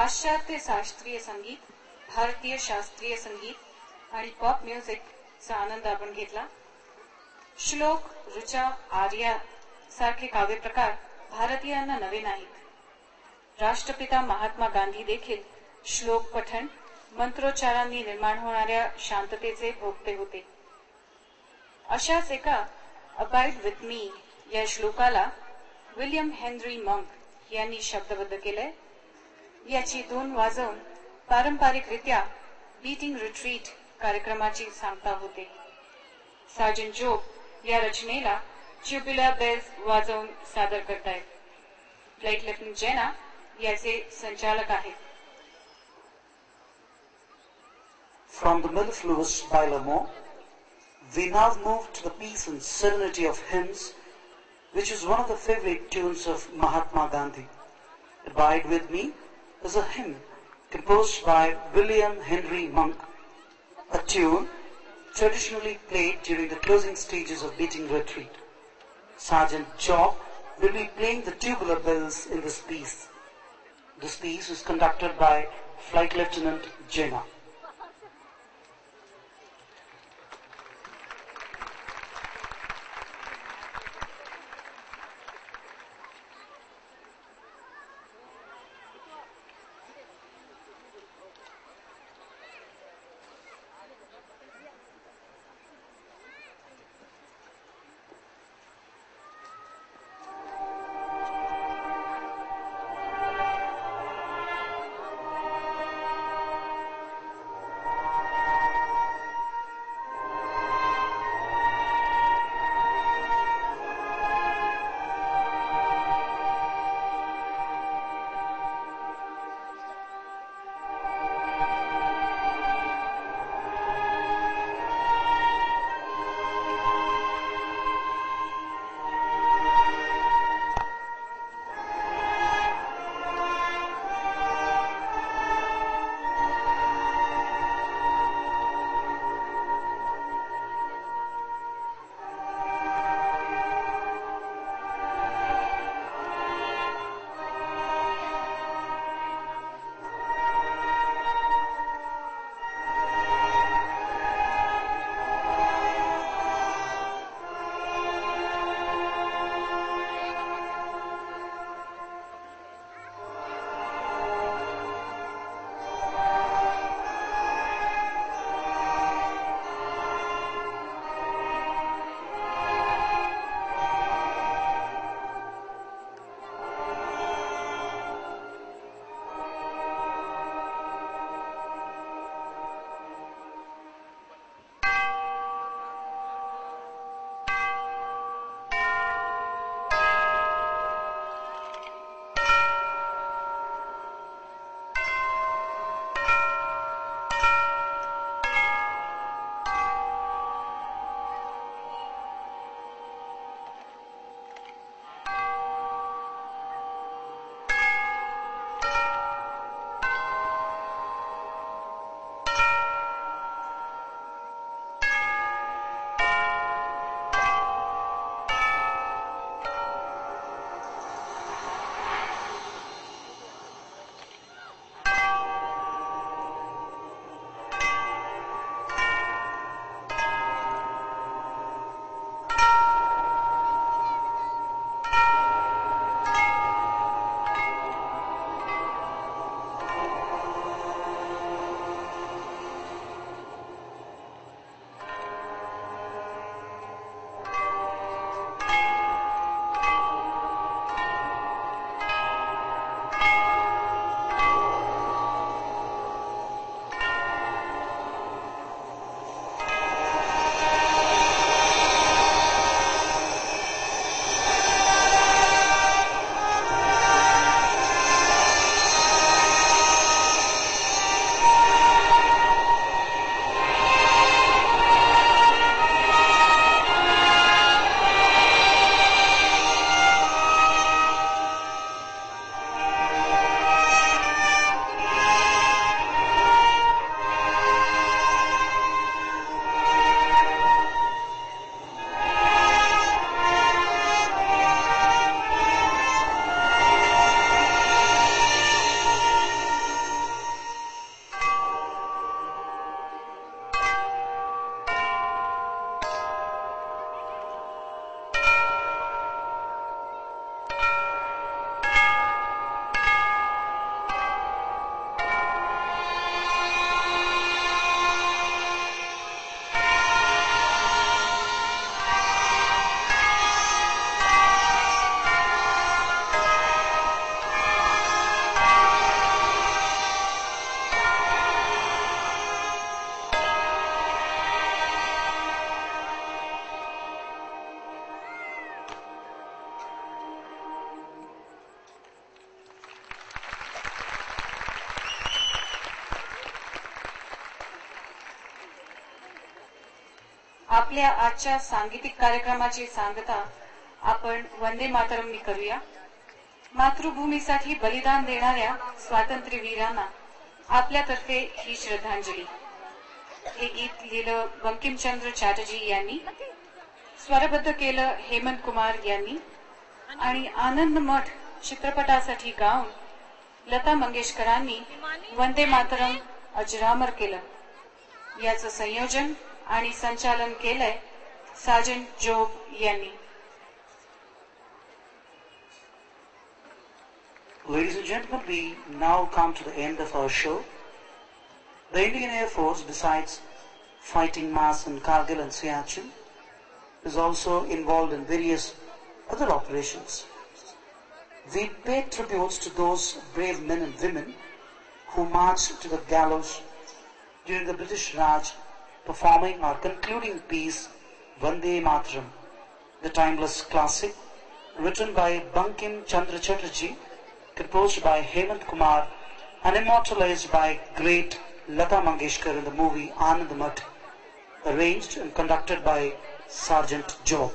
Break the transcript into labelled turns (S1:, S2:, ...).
S1: पाश्चात्य शास्त्रीय संगीत, भारतीय शास्त्रीय संगीत आणि पॉप म्युझिकचा आनंद आपण घेतला. श्लोक, ऋचा, आर्या सारखे काव्यप्रकार भारतीयांना नवे नाहीत. राष्ट्रपिता महात्मा गांधी देखील श्लोक पठण, मंत्रोच्चारांनी निर्माण होणाऱ्या शांततेचे भोगते होते. अशाच एका अबाइड विथ मी या श्लोकाला विल्यम हेनरी मंक यांनी शब्दबद्ध केले. याची धून वाजवून पारंपरिकरित्या बीटिंग रिट्रीट कार्यक्रमाची सांगता होते. सार्जंट जोब या रचनेला ट्युब्युलर बेल्स वाजवून सादर करतायत. फ्लाइट लेफ्टनंट जेना याचे संचालक आहेत.
S2: From the mellifluous Bailamo, we now move to the peace and serenity of hymns, which is one of the favorite tunes of Mahatma Gandhi. Abide With Me is a hymn composed by William Henry Monk, a tune traditionally played during the closing stages of beating retreat. Sergeant Job will be playing the tubular bells in this piece. This piece is conducted by Flight Lieutenant Jena.
S1: आपल्या आजच्या सांगीतिक कार्यक्रमाची सांगता आपण वंदे मातरमनी करूया. मातृभूमीसाठी बलिदान देणाऱ्या स्वातंत्र्यवीरांना आपल्यातर्फे ही श्रद्धांजली. हे गीत लिहिलं बंकिमचंद्र चॅटर्जी यांनी, स्वरबद्ध केलं हेमंत कुमार यांनी आणि आनंद मठ चित्रपटासाठी गाऊन लता मंगेशकरांनी वंदे मातरम अजरामर केलं. याचं संयोजन आणि संचालन केलंय सार्जंट जोब यांनी.
S2: Ladies and gentlemen, we now come to the end of our show. The Indian Air Force, besides fighting mass in Kargil and Siachen, is also involved in various other operations. We pay tributes to those brave men and women who marched to the gallows during the British Raj, performing our concluding piece, Vande Mataram, the timeless classic, written by Bankim Chandra Chatterjee, composed by Hemant Kumar, and immortalized by great Lata Mangeshkar in the movie Anand Math, arranged and conducted by Sergeant Job.